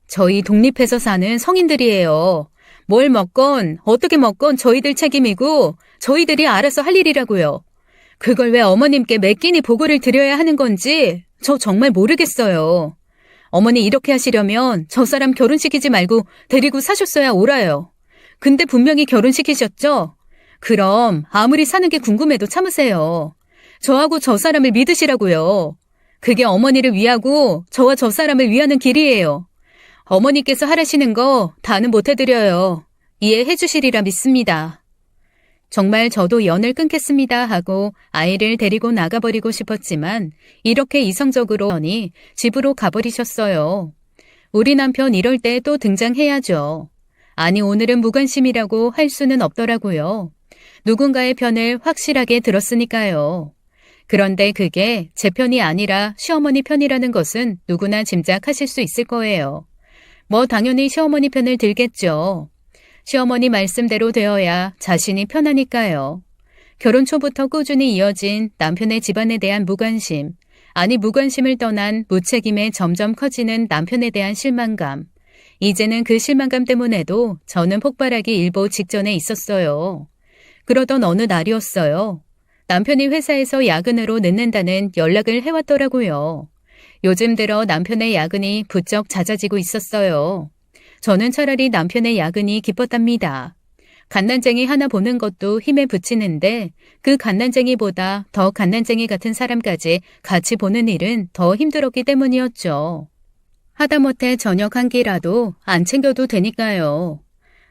저희 독립해서 사는 성인들이에요. 뭘 먹건 어떻게 먹건 저희들 책임이고 저희들이 알아서 할 일이라고요. 그걸 왜 어머님께 매 끼니 보고를 드려야 하는 건지 저 정말 모르겠어요. 어머니 이렇게 하시려면 저 사람 결혼시키지 말고 데리고 사셨어야 옳아요. 근데 분명히 결혼시키셨죠? 그럼 아무리 사는 게 궁금해도 참으세요. 저하고 저 사람을 믿으시라고요. 그게 어머니를 위하고 저와 저 사람을 위하는 길이에요. 어머니께서 하라시는 거 다는 못해드려요. 이해해 주시리라 믿습니다. 정말 저도 연을 끊겠습니다 하고 아이를 데리고 나가버리고 싶었지만 이렇게 이성적으로 하니 집으로 가버리셨어요. 우리 남편 이럴 때 또 등장해야죠. 아니 오늘은 무관심이라고 할 수는 없더라고요. 누군가의 편을 확실하게 들었으니까요. 그런데 그게 제 편이 아니라 시어머니 편이라는 것은 누구나 짐작하실 수 있을 거예요. 뭐 당연히 시어머니 편을 들겠죠. 시어머니 말씀대로 되어야 자신이 편하니까요. 결혼 초부터 꾸준히 이어진 남편의 집안에 대한 무관심, 아니 무관심을 떠난 무책임에 점점 커지는 남편에 대한 실망감. 이제는 그 실망감 때문에도 저는 폭발하기 일보 직전에 있었어요. 그러던 어느 날이었어요. 남편이 회사에서 야근으로 늦는다는 연락을 해왔더라고요. 요즘 들어 남편의 야근이 부쩍 잦아지고 있었어요. 저는 차라리 남편의 야근이 기뻤답니다. 갓난쟁이 하나 보는 것도 힘에 부치는데 그 갓난쟁이보다 더 갓난쟁이 같은 사람까지 같이 보는 일은 더 힘들었기 때문이었죠. 하다못해 저녁 한 끼라도 안 챙겨도 되니까요.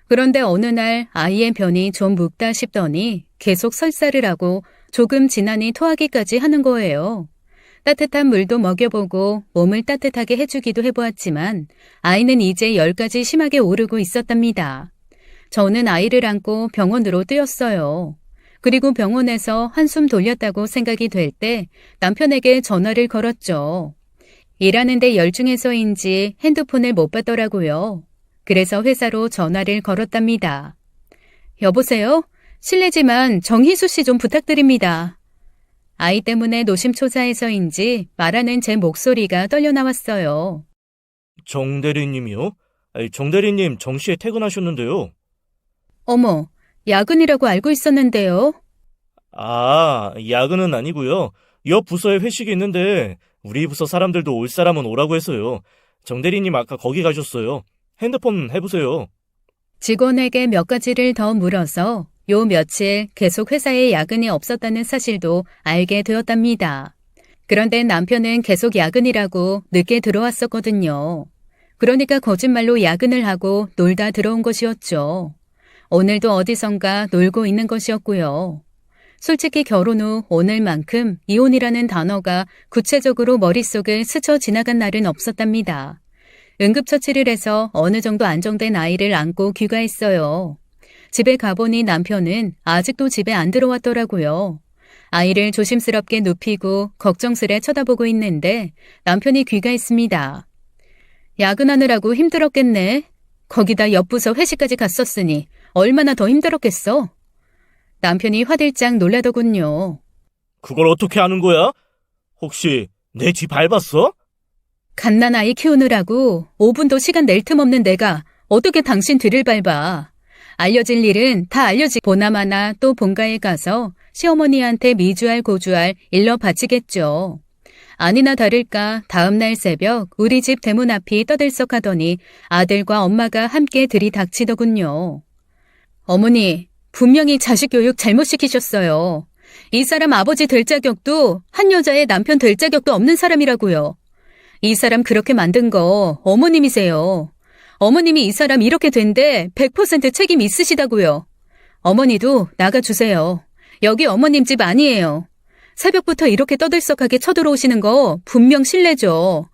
그런데 어느 날 아이의 변이 좀 묵다 싶더니 계속 설사를 하고 조금 지나니 토하기까지 하는 거예요. 따뜻한 물도 먹여보고 몸을 따뜻하게 해주기도 해보았지만 아이는 이제 열까지 심하게 오르고 있었답니다. 저는 아이를 안고 병원으로 뛰었어요. 그리고 병원에서 한숨 돌렸다고 생각이 될 때 남편에게 전화를 걸었죠. 일하는데 열중해서인지 핸드폰을 못 받더라고요. 그래서 회사로 전화를 걸었답니다. 여보세요? 실례지만 정희수 씨 좀 부탁드립니다. 아이 때문에 노심초사해서인지 말하는 제 목소리가 떨려 나왔어요. 정 대리님이요? 정 대리님 정시에 퇴근하셨는데요. 어머, 야근이라고 알고 있었는데요. 아, 야근은 아니고요. 옆 부서에 회식이 있는데 우리 부서 사람들도 올 사람은 오라고 해서요. 정 대리님 아까 거기 가셨어요. 핸드폰 해보세요. 직원에게 몇 가지를 더 물어서 요 며칠 계속 회사에 야근이 없었다는 사실도 알게 되었답니다. 그런데 남편은 계속 야근이라고 늦게 들어왔었거든요. 그러니까 거짓말로 야근을 하고 놀다 들어온 것이었죠. 오늘도 어디선가 놀고 있는 것이었고요. 솔직히 결혼 후 오늘만큼 이혼이라는 단어가 구체적으로 머릿속을 스쳐 지나간 날은 없었답니다. 응급처치를 해서 어느 정도 안정된 아이를 안고 귀가했어요. 집에 가보니 남편은 아직도 집에 안 들어왔더라고요. 아이를 조심스럽게 눕히고 걱정스레 쳐다보고 있는데 남편이 귀가했습니다. 야근하느라고 힘들었겠네. 거기다 옆부서 회식까지 갔었으니 얼마나 더 힘들었겠어. 남편이 화들짝 놀라더군요. 그걸 어떻게 아는 거야? 혹시 내 뒤 밟았어? 갓난아이 키우느라고 5분도 시간 낼 틈 없는 내가 어떻게 당신 뒤를 밟아. 알려질 일은 다 알려지 보나마나 또 본가에 가서 시어머니한테 미주알 고주알 일러 바치겠죠. 아니나 다를까 다음날 새벽 우리 집 대문 앞이 떠들썩하더니 아들과 엄마가 함께 들이닥치더군요. 어머니, 분명히 자식 교육 잘못 시키셨어요. 이 사람 아버지 될 자격도 한 여자의 남편 될 자격도 없는 사람이라고요. 이 사람 그렇게 만든 거 어머님이세요. 어머님이 이 사람 이렇게 된데 100% 책임 있으시다고요. 어머니도 나가주세요. 여기 어머님 집 아니에요. 새벽부터 이렇게 떠들썩하게 쳐들어오시는 거 분명 실례죠.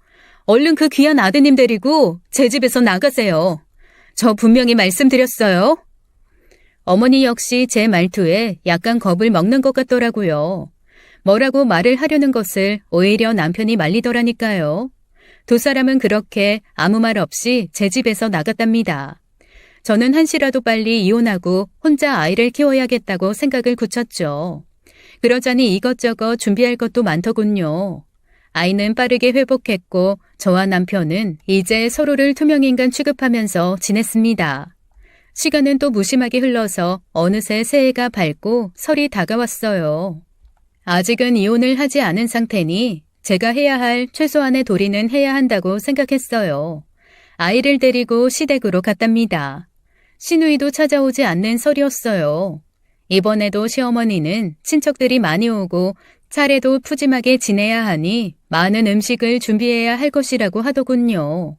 얼른 그 귀한 아드님 데리고 제 집에서 나가세요. 저 분명히 말씀드렸어요. 어머니 역시 제 말투에 약간 겁을 먹는 것 같더라고요. 뭐라고 말을 하려는 것을 오히려 남편이 말리더라니까요. 두 사람은 그렇게 아무 말 없이 제 집에서 나갔답니다. 저는 한시라도 빨리 이혼하고 혼자 아이를 키워야겠다고 생각을 굳혔죠. 그러자니 이것저것 준비할 것도 많더군요. 아이는 빠르게 회복했고 저와 남편은 이제 서로를 투명인간 취급하면서 지냈습니다. 시간은 또 무심하게 흘러서 어느새 새해가 밝고 설이 다가왔어요. 아직은 이혼을 하지 않은 상태니 제가 해야 할 최소한의 도리는 해야 한다고 생각했어요. 아이를 데리고 시댁으로 갔답니다. 시누이도 찾아오지 않는 설이었어요. 이번에도 시어머니는 친척들이 많이 오고 차례도 푸짐하게 지내야 하니 많은 음식을 준비해야 할 것이라고 하더군요.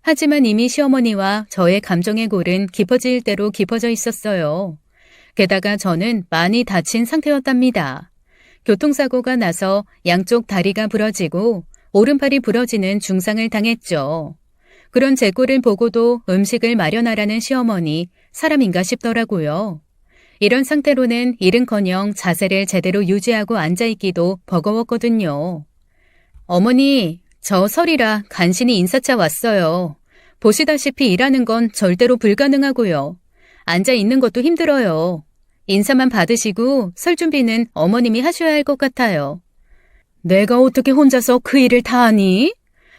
하지만 이미 시어머니와 저의 감정의 골은 깊어질 대로 깊어져 있었어요. 게다가 저는 많이 다친 상태였답니다. 교통사고가 나서 양쪽 다리가 부러지고 오른팔이 부러지는 중상을 당했죠. 그런 제 꼴을 보고도 음식을 마련하라는 시어머니 사람인가 싶더라고요. 이런 상태로는 일은커녕 자세를 제대로 유지하고 앉아있기도 버거웠거든요. 어머니, 저 설이라 간신히 인사차 왔어요. 보시다시피 일하는 건 절대로 불가능하고요. 앉아있는 것도 힘들어요. 인사만 받으시고 설 준비는 어머님이 하셔야 할 것 같아요. 내가 어떻게 혼자서 그 일을 다 하니?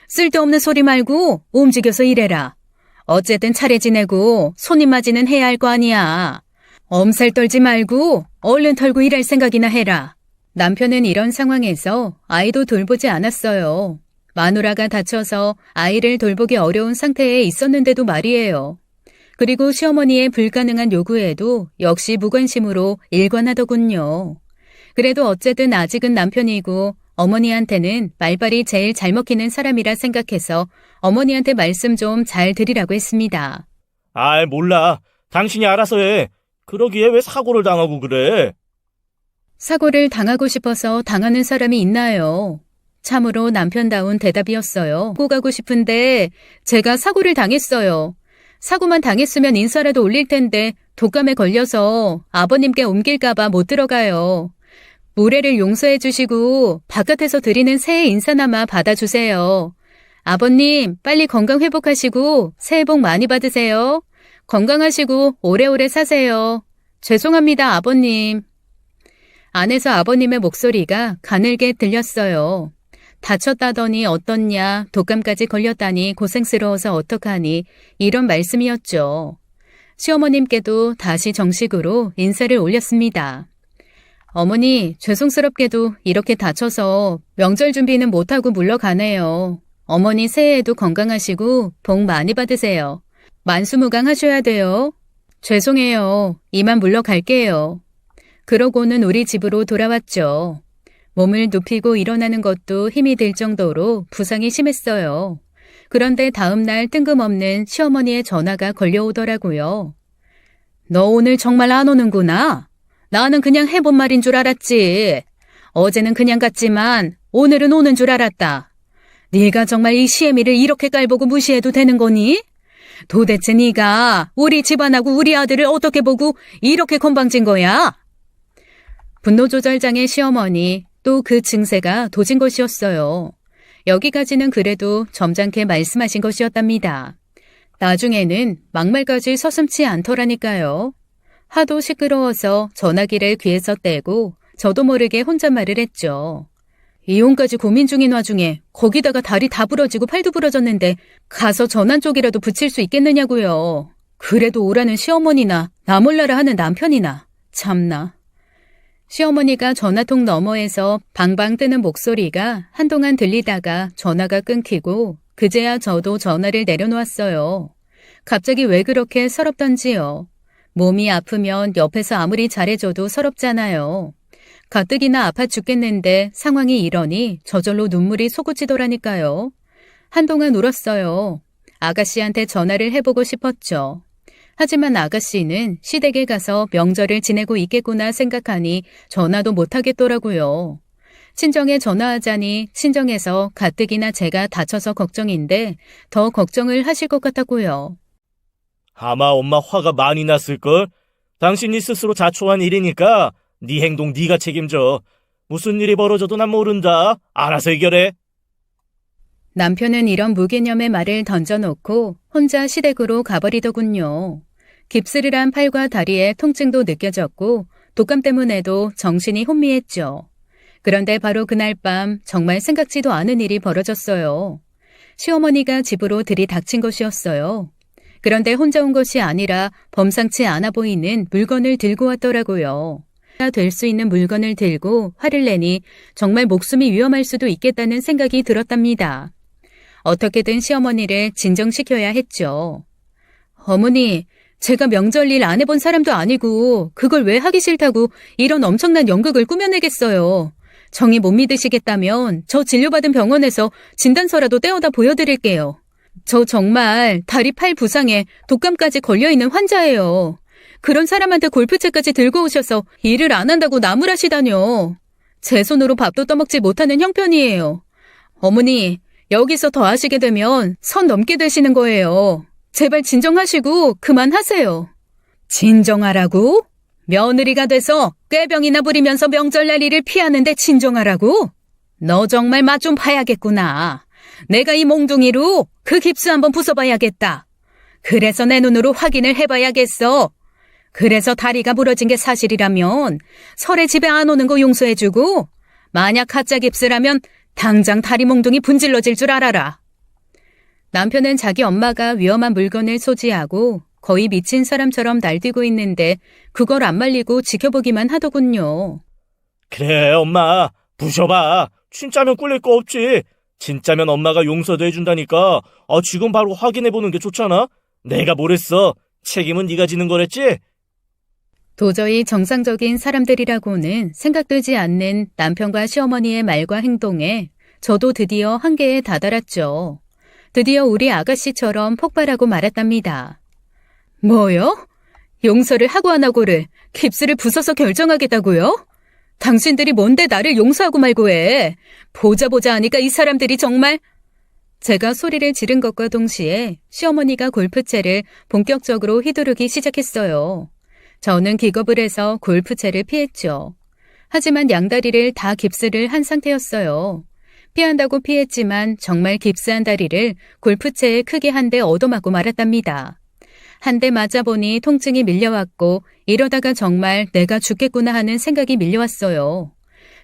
쓸데없는 소리 말고 움직여서 일해라. 어쨌든 차례 지내고 손님 맞이는 해야 할 거 아니야. 엄살 떨지 말고 얼른 털고 일할 생각이나 해라. 남편은 이런 상황에서 아이도 돌보지 않았어요. 마누라가 다쳐서 아이를 돌보기 어려운 상태에 있었는데도 말이에요. 그리고 시어머니의 불가능한 요구에도 역시 무관심으로 일관하더군요. 그래도 어쨌든 아직은 남편이고 어머니한테는 말발이 제일 잘 먹히는 사람이라 생각해서 어머니한테 말씀 좀 잘 드리라고 했습니다. 아이, 몰라. 당신이 알아서 해. 그러기에 왜 사고를 당하고 그래? 사고를 당하고 싶어서 당하는 사람이 있나요? 참으로 남편다운 대답이었어요. 사고 가고 싶은데 제가 사고를 당했어요. 사고만 당했으면 인사라도 올릴 텐데 독감에 걸려서 아버님께 옮길까봐 못 들어가요. 무례를 용서해 주시고 바깥에서 드리는 새해 인사나마 받아주세요. 아버님 빨리 건강 회복하시고 새해 복 많이 받으세요. 건강하시고 오래오래 사세요. 죄송합니다, 아버님. 안에서 아버님의 목소리가 가늘게 들렸어요. 다쳤다더니 어떻냐, 독감까지 걸렸다니 고생스러워서 어떡하니, 이런 말씀이었죠. 시어머님께도 다시 정식으로 인사를 올렸습니다. 어머니, 죄송스럽게도 이렇게 다쳐서 명절 준비는 못하고 물러가네요. 어머니 새해에도 건강하시고 복 많이 받으세요. 만수무강 하셔야 돼요. 죄송해요. 이만 물러갈게요. 그러고는 우리 집으로 돌아왔죠. 몸을 눕히고 일어나는 것도 힘이 들 정도로 부상이 심했어요. 그런데 다음 날 뜬금없는 시어머니의 전화가 걸려오더라고요. 너 오늘 정말 안 오는구나. 나는 그냥 해본 말인 줄 알았지. 어제는 그냥 갔지만 오늘은 오는 줄 알았다. 네가 정말 이 시애미를 이렇게 깔보고 무시해도 되는 거니? 도대체 네가 우리 집안하고 우리 아들을 어떻게 보고 이렇게 건방진 거야? 분노 조절장애 시어머니, 또 그 증세가 도진 것이었어요. 여기까지는 그래도 점잖게 말씀하신 것이었답니다. 나중에는 막말까지 서슴지 않더라니까요. 하도 시끄러워서 전화기를 귀에서 떼고 저도 모르게 혼잣말을 했죠. 이혼까지 고민 중인 와중에 거기다가 다리 다 부러지고 팔도 부러졌는데 가서 전환 쪽이라도 붙일 수 있겠느냐고요. 그래도 오라는 시어머니나 나 몰라라 하는 남편이나 참나. 시어머니가 전화통 너머에서 방방 뜨는 목소리가 한동안 들리다가 전화가 끊기고 그제야 저도 전화를 내려놓았어요. 갑자기 왜 그렇게 서럽던지요. 몸이 아프면 옆에서 아무리 잘해줘도 서럽잖아요. 가뜩이나 아파 죽겠는데 상황이 이러니 저절로 눈물이 솟구치더라니까요. 한동안 울었어요. 아가씨한테 전화를 해보고 싶었죠. 하지만 아가씨는 시댁에 가서 명절을 지내고 있겠구나 생각하니 전화도 못하겠더라고요. 친정에 전화하자니 친정에서 가뜩이나 제가 다쳐서 걱정인데 더 걱정을 하실 것 같았고요. 아마 엄마 화가 많이 났을걸? 당신이 스스로 자초한 일이니까 네 행동 네가 책임져. 무슨 일이 벌어져도 난 모른다. 알아서 해결해. 남편은 이런 무개념의 말을 던져놓고 혼자 시댁으로 가버리더군요. 깁스를 팔과 다리에 통증도 느껴졌고 독감 때문에도 정신이 혼미했죠. 그런데 바로 그날 밤 정말 생각지도 않은 일이 벌어졌어요. 시어머니가 집으로 들이닥친 것이었어요. 그런데 혼자 온 것이 아니라 범상치 않아 보이는 물건을 들고 왔더라고요. 될 수 있는 물건을 들고 화를 내니 정말 목숨이 위험할 수도 있겠다는 생각이 들었답니다. 어떻게든 시어머니를 진정시켜야 했죠. 어머니, 제가 명절 일 안 해본 사람도 아니고 그걸 왜 하기 싫다고 이런 엄청난 연극을 꾸며내겠어요. 정이 못 믿으시겠다면 저 진료받은 병원에서 진단서라도 떼어다 보여드릴게요. 저 정말 다리 팔 부상에 독감까지 걸려있는 환자예요. 그런 사람한테 골프채까지 들고 오셔서 일을 안 한다고 나무라시다뇨. 제 손으로 밥도 떠먹지 못하는 형편이에요. 어머니, 여기서 더 하시게 되면 선 넘게 되시는 거예요. 제발 진정하시고 그만하세요. 진정하라고? 며느리가 돼서 꾀병이나 부리면서 명절날 일을 피하는데 진정하라고? 너 정말 맛 좀 봐야겠구나. 내가 이 몽둥이로 그 깁스 한번 부숴봐야겠다. 그래서 내 눈으로 확인을 해봐야겠어. 그래서 다리가 부러진 게 사실이라면 설에 집에 안 오는 거 용서해주고 만약 가짜 깁스라면 당장 다리 몽둥이 분질러질 줄 알아라. 남편은 자기 엄마가 위험한 물건을 소지하고 거의 미친 사람처럼 날뛰고 있는데 그걸 안 말리고 지켜보기만 하더군요. 그래, 엄마. 부셔봐. 진짜면 꿀릴 거 없지. 진짜면 엄마가 용서도 해준다니까. 지금 바로 확인해보는 게 좋잖아. 내가 뭘 했어? 책임은 네가 지는 거랬지? 도저히 정상적인 사람들이라고는 생각되지 않는 남편과 시어머니의 말과 행동에 저도 드디어 한계에 다다랐죠. 드디어 우리 아가씨처럼 폭발하고 말았답니다. 뭐요? 용서를 하고 안 하고를 깁스를 부숴서 결정하겠다고요? 당신들이 뭔데 나를 용서하고 말고 해. 보자 하니까 이 사람들이 정말. 제가 소리를 지른 것과 동시에 시어머니가 골프채를 본격적으로 휘두르기 시작했어요. 저는 기겁을 해서 골프채를 피했죠. 하지만 양다리를 다 깁스를 한 상태였어요. 피한다고 피했지만 정말 깁스한 다리를 골프채에 크게 한 대 얻어맞고 말았답니다. 한 대 맞아보니 통증이 밀려왔고 이러다가 정말 내가 죽겠구나 하는 생각이 밀려왔어요.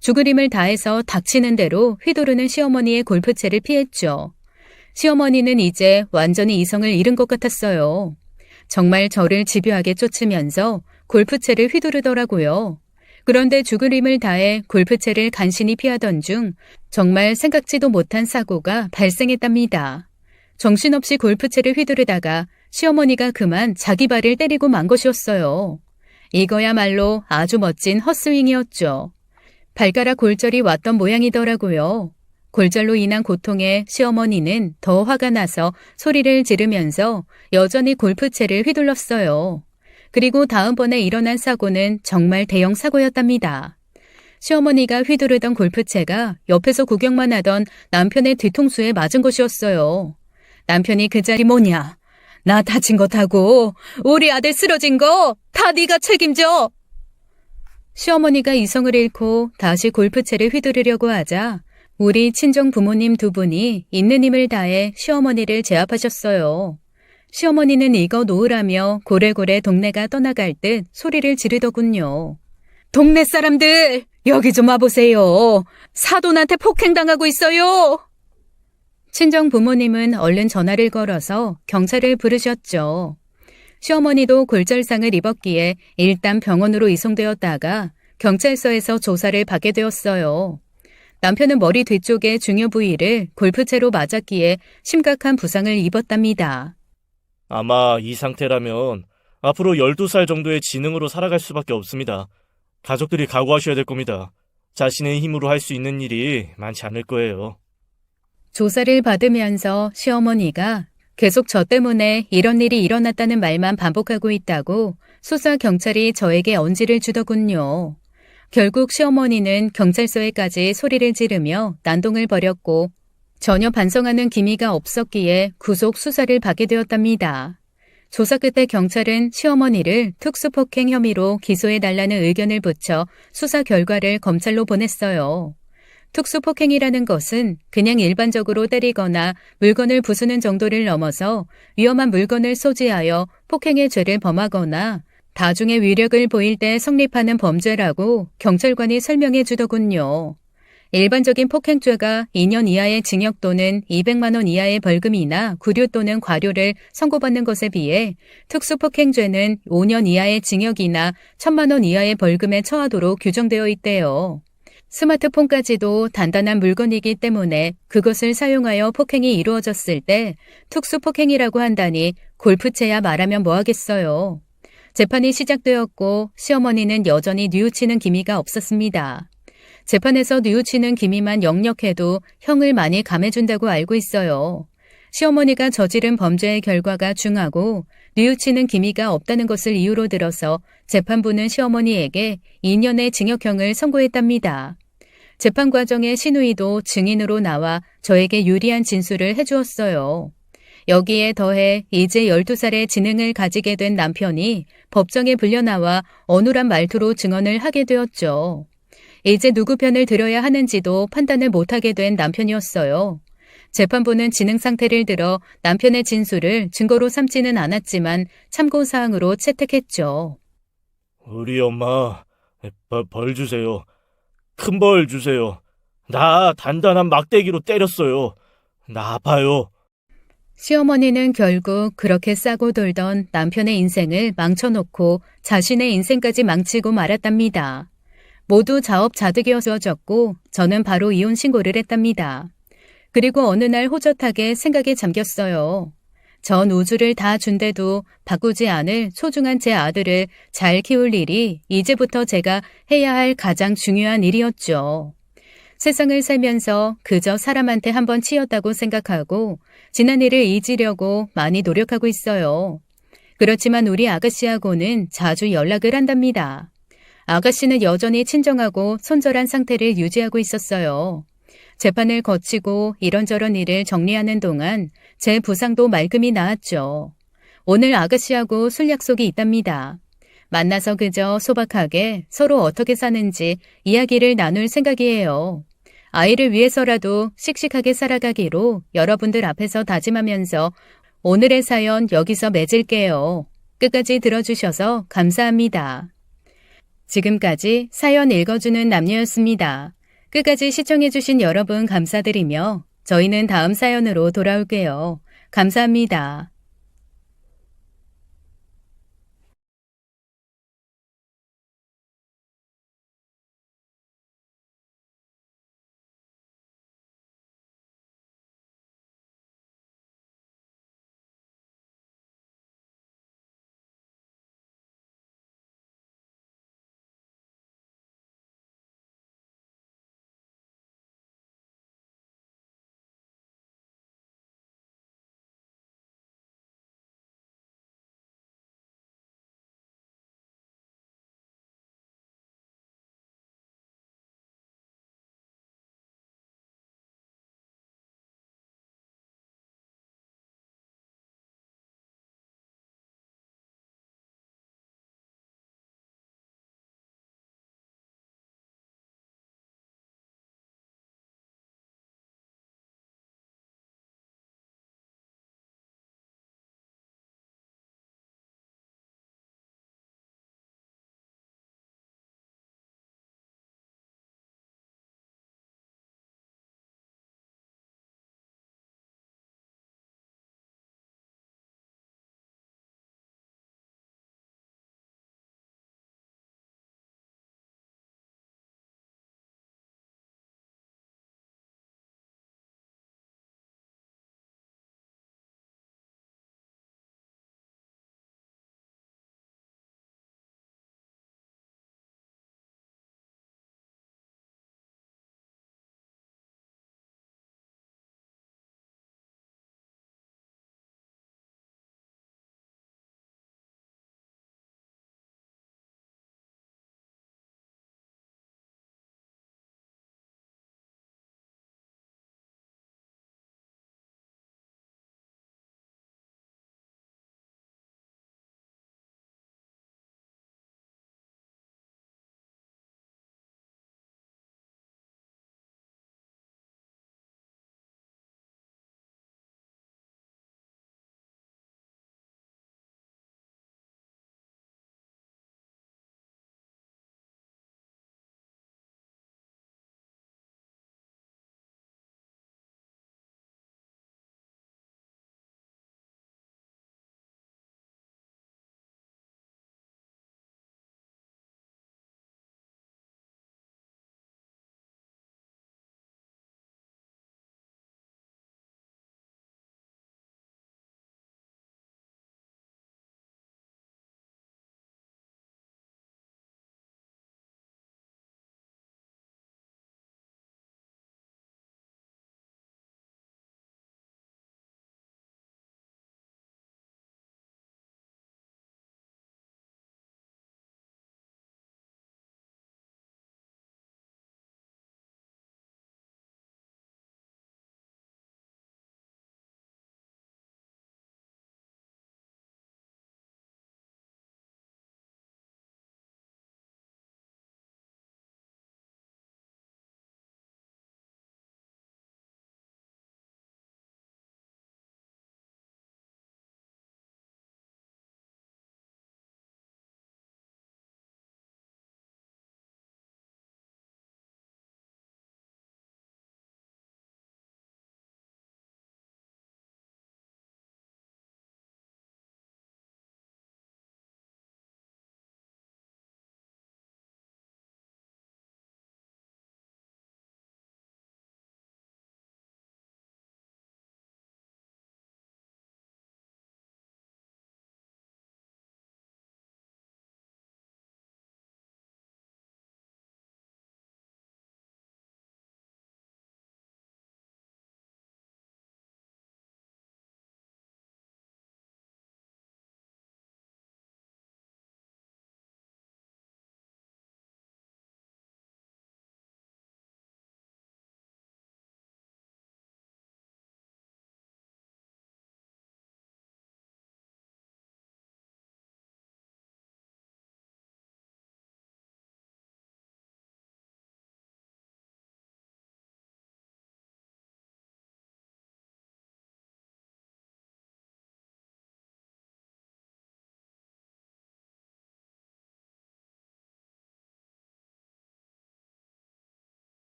죽을 힘을 다해서 닥치는 대로 휘두르는 시어머니의 골프채를 피했죠. 시어머니는 이제 완전히 이성을 잃은 것 같았어요. 정말 저를 집요하게 쫓으면서 골프채를 휘두르더라고요. 그런데 죽을 힘을 다해 골프채를 간신히 피하던 중 정말 생각지도 못한 사고가 발생했답니다. 정신없이 골프채를 휘두르다가 시어머니가 그만 자기 발을 때리고 만 것이었어요. 이거야말로 아주 멋진 헛스윙이었죠. 발가락 골절이 왔던 모양이더라고요. 골절로 인한 고통에 시어머니는 더 화가 나서 소리를 지르면서 여전히 골프채를 휘둘렀어요. 그리고 다음번에 일어난 사고는 정말 대형 사고였답니다. 시어머니가 휘두르던 골프채가 옆에서 구경만 하던 남편의 뒤통수에 맞은 것이었어요. 남편이 그 자리 뭐냐? 나 다친 거 타고 우리 아들 쓰러진 거 다 네가 책임져. 시어머니가 이성을 잃고 다시 골프채를 휘두르려고 하자 우리 친정 부모님 두 분이 있는 힘을 다해 시어머니를 제압하셨어요. 시어머니는 이거 놓으라며 고래고래 동네가 떠나갈 듯 소리를 지르더군요. 동네 사람들 여기 좀 와보세요. 사돈한테 폭행당하고 있어요. 친정 부모님은 얼른 전화를 걸어서 경찰을 부르셨죠. 시어머니도 골절상을 입었기에 일단 병원으로 이송되었다가 경찰서에서 조사를 받게 되었어요. 남편은 머리 뒤쪽의 중요 부위를 골프채로 맞았기에 심각한 부상을 입었답니다. 아마 이 상태라면 앞으로 12살 정도의 지능으로 살아갈 수밖에 없습니다. 가족들이 각오하셔야 될 겁니다. 자신의 힘으로 할 수 있는 일이 많지 않을 거예요. 조사를 받으면서 시어머니가 계속 저 때문에 이런 일이 일어났다는 말만 반복하고 있다고 수사 경찰이 저에게 언지를 주더군요. 결국 시어머니는 경찰서에까지 소리를 지르며 난동을 벌였고 전혀 반성하는 기미가 없었기에 구속 수사를 받게 되었답니다. 조사 끝에 경찰은 시어머니를 특수폭행 혐의로 기소해달라는 의견을 붙여 수사 결과를 검찰로 보냈어요. 특수폭행이라는 것은 그냥 일반적으로 때리거나 물건을 부수는 정도를 넘어서 위험한 물건을 소지하여 폭행의 죄를 범하거나 다중의 위력을 보일 때 성립하는 범죄라고 경찰관이 설명해 주더군요. 일반적인 폭행죄가 2년 이하의 징역 또는 200만 원 이하의 벌금이나 구류 또는 과료를 선고받는 것에 비해 특수폭행죄는 5년 이하의 징역이나 1,000만 원 이하의 벌금에 처하도록 규정되어 있대요. 스마트폰까지도 단단한 물건이기 때문에 그것을 사용하여 폭행이 이루어졌을 때 특수폭행이라고 한다니 골프채야 말하면 뭐하겠어요. 재판이 시작되었고 시어머니는 여전히 뉘우치는 기미가 없었습니다. 재판에서 뉘우치는 기미만 역력해도 형을 많이 감해준다고 알고 있어요. 시어머니가 저지른 범죄의 결과가 중하고 뉘우치는 기미가 없다는 것을 이유로 들어서 재판부는 시어머니에게 2년의 징역형을 선고했답니다. 재판 과정에 시누이도 증인으로 나와 저에게 유리한 진술을 해주었어요. 여기에 더해 이제 12살의 지능을 가지게 된 남편이 법정에 불려나와 어눌한 말투로 증언을 하게 되었죠. 이제 누구 편을 들어야 하는지도 판단을 못하게 된 남편이었어요. 재판부는 지능 상태를 들어 남편의 진술을 증거로 삼지는 않았지만 참고사항으로 채택했죠. 우리 엄마, 벌 주세요. 큰 벌 주세요. 나 단단한 막대기로 때렸어요. 나 아파요. 시어머니는 결국 그렇게 싸고 돌던 남편의 인생을 망쳐놓고 자신의 인생까지 망치고 말았답니다. 모두 자업자득이어졌고 저는 바로 이혼 신고를 했답니다. 그리고 어느 날 호젓하게 생각에 잠겼어요. 전 우주를 다 준데도 바꾸지 않을 소중한 제 아들을 잘 키울 일이 이제부터 제가 해야 할 가장 중요한 일이었죠. 세상을 살면서 그저 사람한테 한번 치였다고 생각하고 지난 일을 잊으려고 많이 노력하고 있어요. 그렇지만 우리 아가씨하고는 자주 연락을 한답니다. 아가씨는 여전히 친정하고 손절한 상태를 유지하고 있었어요. 재판을 거치고 이런저런 일을 정리하는 동안 제 부상도 말끔히 나았죠. 오늘 아가씨하고 술 약속이 있답니다. 만나서 그저 소박하게 서로 어떻게 사는지 이야기를 나눌 생각이에요. 아이를 위해서라도 씩씩하게 살아가기로 여러분들 앞에서 다짐하면서 오늘의 사연 여기서 맺을게요. 끝까지 들어주셔서 감사합니다. 지금까지 사연 읽어주는 남녀였습니다. 끝까지 시청해주신 여러분 감사드리며 저희는 다음 사연으로 돌아올게요. 감사합니다.